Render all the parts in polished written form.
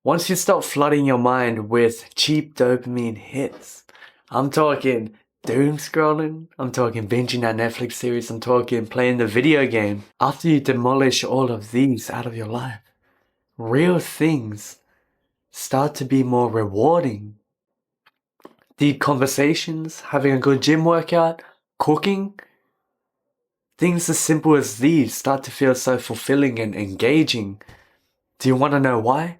Once you stop flooding your mind with cheap dopamine hits, I'm talking doom scrolling, I'm talking binging that Netflix series, I'm talking playing the video game. After you demolish all of these out of your life, real things start to be more rewarding. Deep conversations, having a good gym workout, cooking, things as simple as these start to feel so fulfilling and engaging. Do you want to know why?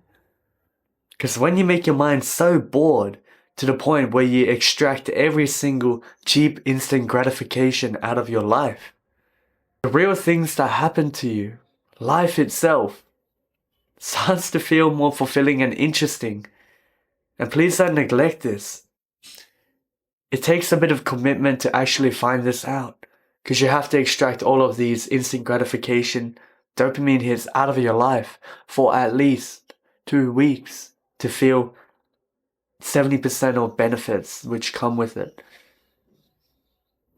Because when you make your mind so bored to the point where you extract every single cheap instant gratification out of your life, the real things that happen to you, life itself, starts to feel more fulfilling and interesting. And please don't neglect this. It takes a bit of commitment to actually find this out, because you have to extract all of these instant gratification, dopamine hits out of your life for at least 2 weeks to feel 70% of benefits which come with it.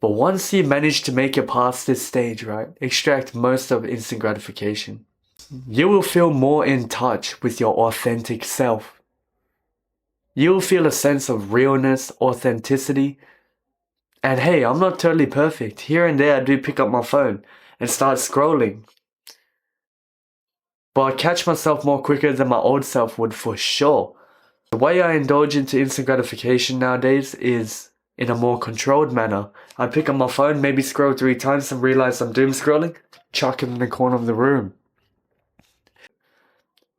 But once you manage to make it past this stage, right, extract most of instant gratification, you will feel more in touch with your authentic self. You will feel a sense of realness, authenticity, and hey, I'm not totally perfect. Here and there I do pick up my phone and start scrolling. But I catch myself more quicker than my old self would for sure. The way I indulge into instant gratification nowadays is in a more controlled manner. I pick up my phone, maybe scroll 3 times and realize I'm doom scrolling, chuck it in the corner of the room.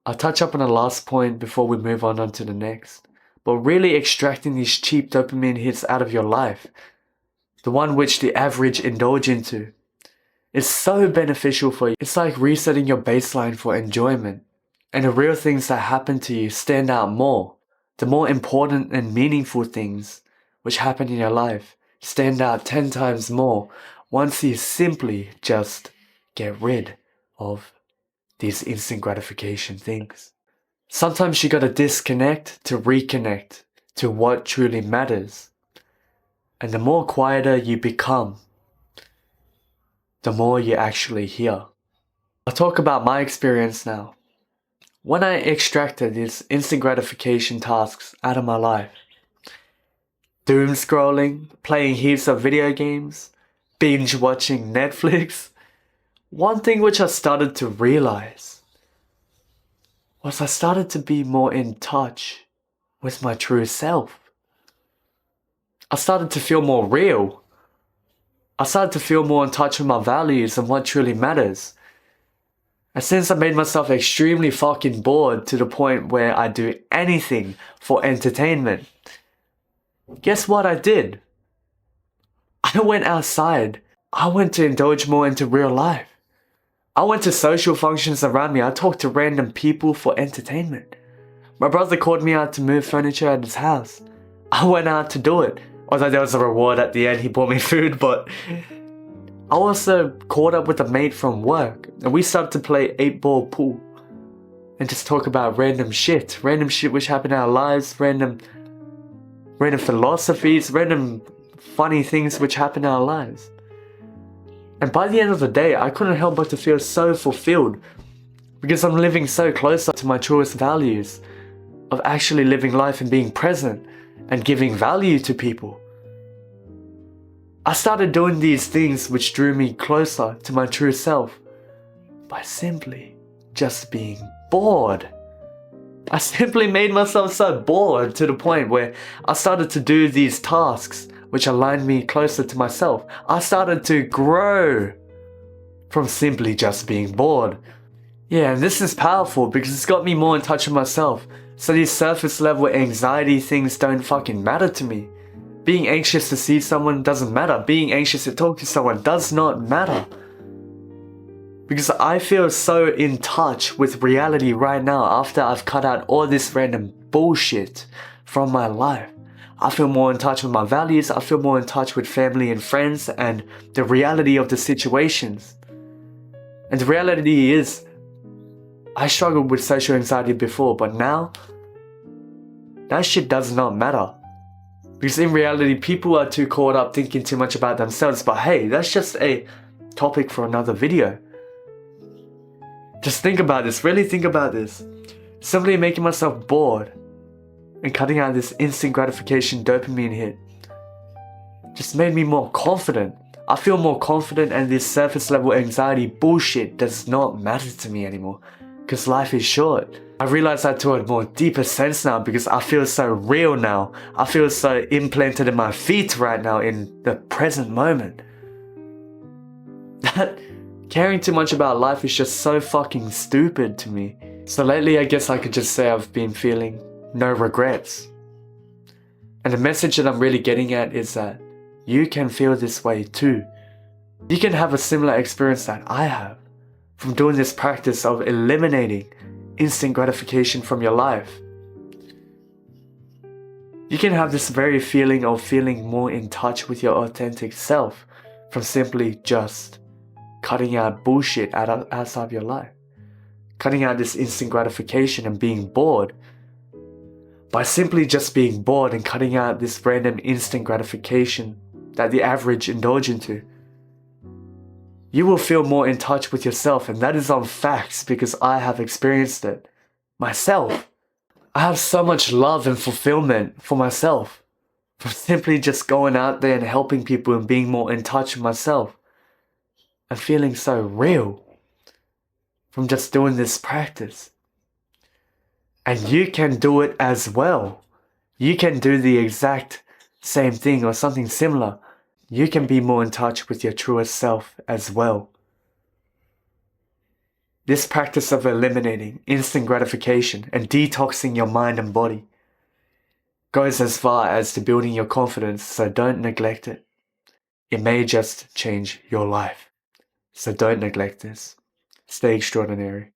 I'll touch up on the last point before we move on to the next. But really extracting these cheap dopamine hits out of your life, the one which the average indulge into, is so beneficial for you. It's like resetting your baseline for enjoyment. And the real things that happen to you stand out more. The more important and meaningful things which happen in your life stand out 10 times more once you simply just get rid of these instant gratification things. Sometimes you gotta disconnect to reconnect to what truly matters. And the more quieter you become, the more you actually hear. I'll talk about my experience now. When I extracted these instant gratification tasks out of my life, doom scrolling, playing heaps of video games, binge watching Netflix, one thing which I started to realize was I started to be more in touch with my true self. I started to feel more real. I started to feel more in touch with my values and what truly matters. And since I made myself extremely fucking bored to the point where I do anything for entertainment, guess what I did? I went outside. I went to indulge more into real life. I went to social functions around me. I talked to random people for entertainment. My brother called me out to move furniture at his house. I went out to do it. Although there was a reward at the end, he bought me food, but I also caught up with a mate from work and we started to play 8-ball pool and just talk about random shit which happened in our lives, random philosophies, random funny things which happen in our lives. And by the end of the day, I couldn't help but to feel so fulfilled because I'm living so close to my truest values of actually living life and being present and giving value to people. I started doing these things which drew me closer to my true self by simply just being bored. I simply made myself so bored to the point where I started to do these tasks which aligned me closer to myself. I started to grow from simply just being bored. Yeah, and this is powerful because it's got me more in touch with myself. So these surface level anxiety things don't fucking matter to me. Being anxious to see someone doesn't matter. Being anxious to talk to someone does not matter. Because I feel so in touch with reality right now after I've cut out all this random bullshit from my life. I feel more in touch with my values. I feel more in touch with family and friends and the reality of the situations. And the reality is, I struggled with social anxiety before, but now, that shit does not matter. Because in reality, people are too caught up thinking too much about themselves. But hey, that's just a topic for another video. Just think about this, really think about this. Simply making myself bored and cutting out this instant gratification dopamine hit just made me more confident. I feel more confident, and this surface level anxiety bullshit does not matter to me anymore, because life is short. I realize that to a more deeper sense now, because I feel so real now. I feel so implanted in my feet right now in the present moment. That caring too much about life is just so fucking stupid to me. So lately, I guess I could just say I've been feeling no regrets. And the message that I'm really getting at is that you can feel this way too. You can have a similar experience that I have from doing this practice of eliminating instant gratification from your life. You can have this very feeling of feeling more in touch with your authentic self from simply just cutting out bullshit outside of your life. Cutting out this instant gratification and being bored. By simply just being bored and cutting out this random instant gratification that the average indulge into, you will feel more in touch with yourself, and that is on facts because I have experienced it myself. I have so much love and fulfillment for myself from simply just going out there and helping people and being more in touch with myself and feeling so real from just doing this practice. And you can do it as well. You can do the exact same thing or something similar. You can be more in touch with your truest self as well. This practice of eliminating instant gratification and detoxing your mind and body goes as far as to building your confidence, so don't neglect it. It may just change your life. So don't neglect this. Stay extraordinary.